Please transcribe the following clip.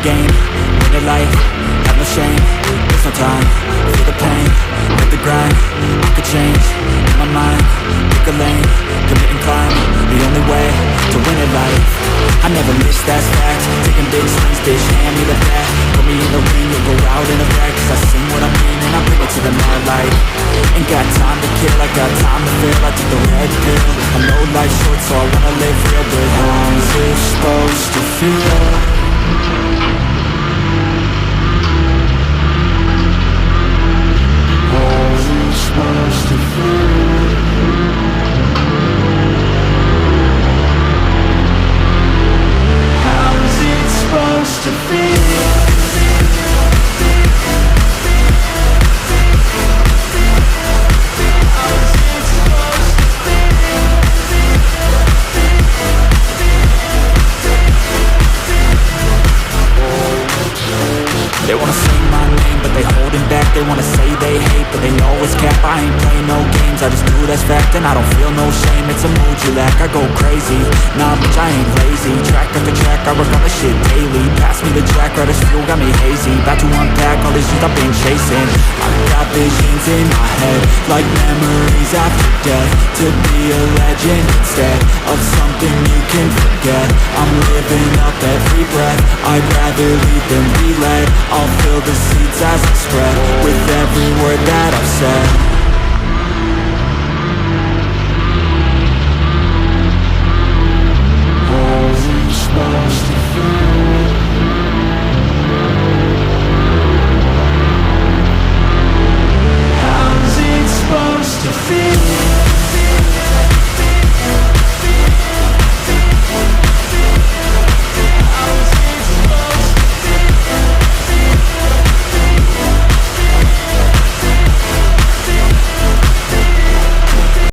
game, win it life, have no shame. There's no time, feel the pain, live the grind. I could change, in my mind, pick a lane, commit and climb. The only way to win it life. I never miss, that's fact. Taking big swings, bitch, hand me the bat. Put me in the ring, you'll go out in a wreck. Cause I sing what I mean and I bring it to the mad light. Ain't got time to kill, I got time to feel. I took the red pill, I know life's short so I wanna live real. But how's it supposed to feel? How's it supposed to feel? How's it supposed to feel? They wanna say my name, but they holding back. They wanna say they hate, but they know it's cap. I ain't playing no games, I just do that's fact. And I don't feel no shame, it's a mood you lack. I go crazy, nah bitch I ain't lazy. Track after track, I work on this shit daily. Pass me the jack, right as fuel, got me hazy. About to unpack all this shit I've been chasing. I've got visions in my head, like memories after death. To be a legend instead of something you can forget. I'm living up every breath, I'd rather lead than be led. I'll fill the seeds as I spread with every word that I've said.